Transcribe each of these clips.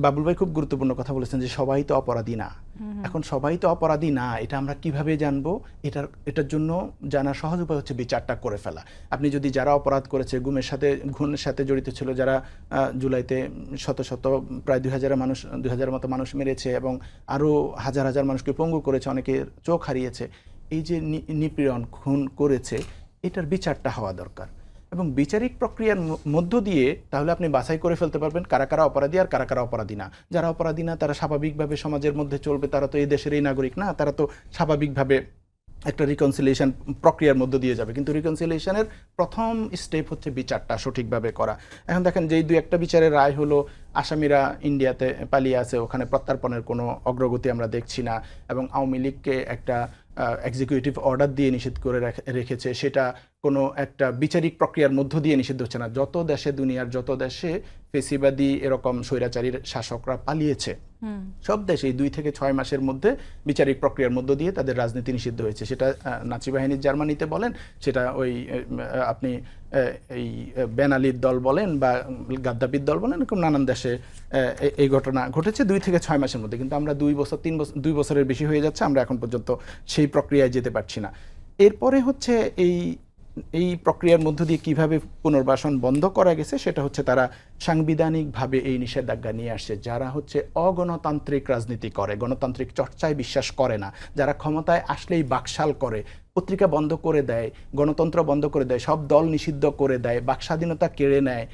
বাবুল ভাই খুব গুরুত্বপূর্ণ কথা বলেছেন যে সবাই তো অপরাধী না। এখন সবাই তো অপরাধী না, এটা আমরা কিভাবে জানবো? এটার জন্য জানার সহজ উপায় হচ্ছে বিচারটা করে ফেলা। আপনি যদি যারা অপরাধ করেছে, খুনের সাথে জড়িত ছিল, যারা জুলাইতে শত শত প্রায় 2000 মতো মানুষ মেরেছে এবং আরও হাজার হাজার মানুষকে পঙ্গু করেছে, অনেকে চোখ হারিয়েছে, এই যে নিপীড়ন খুন করেছে, এটার বিচারটা হওয়া দরকার। এবং বিচারিক প্রক্রিয়ার মধ্য দিয়ে তাহলে আপনি বাছাই করে ফেলতে পারবেন কারা কারা অপরাধী আর কারা কারা অপরাধী না। যারা অপরাধী না তারা স্বাভাবিকভাবে সমাজের মধ্যে চলবে, তারা তো এই দেশেরই নাগরিক না, তারা তো স্বাভাবিকভাবে একটা রিকনসিলিয়েশন প্রক্রিয়ার মধ্য দিয়ে যাবে। কিন্তু রিকনসিলিয়েশনের প্রথম স্টেপ হচ্ছে বিচারটা সঠিকভাবে করা। এখন দেখেন যেই দুই একটা বিচারের রায় হলো, আসামিরা ইন্ডিয়াতে পালিয়ে আছে, ওখানে প্রত্যর্পণের কোনো অগ্রগতি আমরা দেখছি না, এবং আওয়ামী লীগকে একটা এক্সিকিউটিভ অর্ডার দিয়ে নিষেধ করে রেখেছে, সেটা কোনো একটা বিচারিক প্রক্রিয়ার মধ্য দিয়ে নিষিদ্ধ হচ্ছে না। যত দেশে, দুনিয়ার যত দেশে ফেসিবাদী এরকম স্বৈরাচারীর শাসকরা পালিয়েছে, সব দেশে 2 থেকে 6 মাসের মধ্যে বিচারিক প্রক্রিয়ার মধ্য দিয়ে তাদের রাজনীতি নিষিদ্ধ হয়েছে। সেটা নাচি বাহিনীর জার্মানিতে বলেন, সেটা ওই আপনি এই বেন আলীর দল বলেন বা গাদ্দাফির দল বলেন, এরকম নানান দেশে এই ঘটনা ঘটেছে 2 থেকে 6 মাসের মধ্যে। কিন্তু আমরা 2 বছরের বেশি হয়ে যাচ্ছে, আমরা এখন পর্যন্ত সেই প্রক্রিয়ায় যেতে পারছি না। এরপরে হচ্ছে এই প্রক্রিয়ার মধ্য দিয়ে কিভাবে পুনর্বাসন বন্ধ করা গেছে, সেটা হচ্ছে তারা সাংবিধানিকভাবে এই নিষেধাজ্ঞা নিয়ে আসছে। যারা হচ্ছে অগণতান্ত্রিক রাজনীতি করে, গণতান্ত্রিক চর্চায় বিশ্বাস করে না, যারা ক্ষমতায় আসলেই বাকশাল করে, পত্রিকা বন্ধ করে দেয়, গণতন্ত্র বন্ধ করে দেয়, সব দল নিষিদ্ধ করে দেয়, বাকস্বাধীনতা কেড়ে নেয়,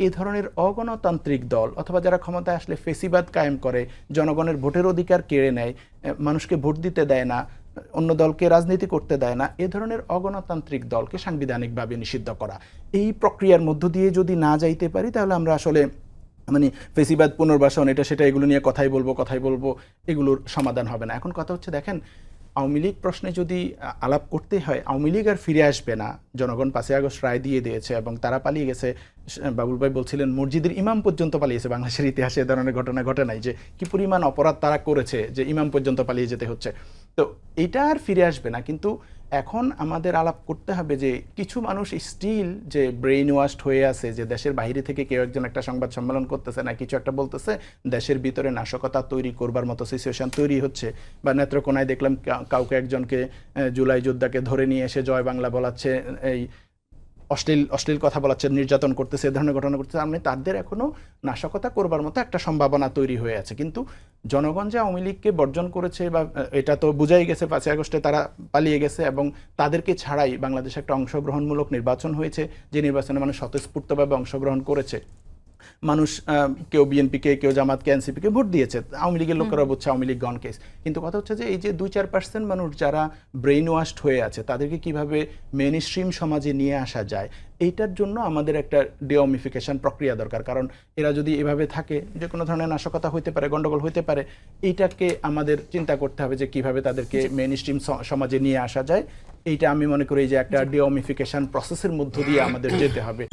এই ধরনের অগণতান্ত্রিক দল, অথবা যারা ক্ষমতায় আসলে ফেসিবাদ কায়েম করে, জনগণের ভোটের অধিকার কেড়ে নেয়, মানুষকে ভোট দিতে দেয় না, অন্য দলকে রাজনীতি করতে দেয় না, এ ধরনের অগণতান্ত্রিক দলকে সাংবিধানিকভাবে নিষিদ্ধ করা। এই প্রক্রিয়ার মধ্য দিয়ে যদি না যাইতে পারি, তাহলে আমরা আসলে মানে ফেসিবাদ পুনর্বাসন এটা সেটা এগুলো নিয়ে কথাই বলবো, এগুলোর সমাধান হবে না। এখন কথা হচ্ছে, দেখেন আওয়ামী লীগ প্রশ্নে যদি আলাপ করতে হয়, আওয়ামী লীগ আর ফিরে আসবে না। জনগণ 5 আগস্ট রায় দিয়ে দিয়েছে এবং তারা পালিয়ে গেছে। বাবুল ভাই বলছিলেন মসজিদের ইমাম পর্যন্ত পালিয়েছে। বাংলাদেশের ইতিহাসে এ ধরনের ঘটনা ঘটে নাই যে কি পরিমাণ অপরাধ তারা করেছে যে ইমাম পর্যন্ত পালিয়ে যেতে হচ্ছে। তো এটা আর ফিরে আসবে না। কিন্তু এখন আমাদের আলাপ করতে হবে যে কিছু মানুষ স্টিল যে ব্রেইন ওয়াশড হয়ে আছে, যে দেশের বাইরে থেকে কেউ একজন একটা সংবাদ সম্মেলন করতেছে না, কিছু একটা বলতেছে, দেশের ভিতরে নাশকতা তৈরি করবার মতো সিচুয়েশন তৈরি হচ্ছে। বা নেত্রকোনায় দেখলাম কাউকে একজনকে জুলাই যোদ্ধাকে ধরে নিয়ে এসে জয় বাংলা বলাচ্ছে, এই অশ্লীল কথা বলাচ্ছে, নির্যাতন করতেছে, এ ধরনের ঘটনা করতেছে। আপনি তাদের এখনো নাশকতা করবার মতো একটা সম্ভাবনা তৈরি হয়ে আছে। কিন্তু জনগণ যে আওয়ামী লীগকে বর্জন করেছে, বা এটা তো বুঝাই গেছে 5 আগস্টে তারা পালিয়ে গেছে, এবং তাদেরকে ছাড়াই বাংলাদেশে একটা অংশগ্রহণমূলক নির্বাচন হয়েছে, যে নির্বাচনে মানুষ স্বতঃস্ফূর্তভাবে অংশগ্রহণ করেছে। মানুষ কেউ বিএনপিকে, কেউ জামাতকে, এনসিপিকে ভোট দিয়েছে। আওয়ামী লীগের লোকেরা বলছে আওয়ামী লীগ গন কেস। কিন্তু কথা হচ্ছে যে এই যে 2-4% মানুষ যারা ব্রেইন ওয়াশড হয়ে আছে, তাদেরকে কিভাবে মেইন স্ট্রিম সমাজে নিয়ে আসা যায়, এইটার জন্য আমাদের একটা ডিওমিফিকেশন প্রক্রিয়া দরকার। কারণ এরা যদি এভাবে থাকে, যে কোনো ধরনের নাশকতা হইতে পারে, গন্ডগোল হইতে পারে, এইটাকে আমাদের চিন্তা করতে হবে যে কিভাবে তাদেরকে মেইন স্ট্রিম সমাজে নিয়ে আসা যায়। এইটা আমি মনে করি যে একটা ডিওমিফিকেশন প্রসেসের মধ্য দিয়ে আমাদের যেতে হবে।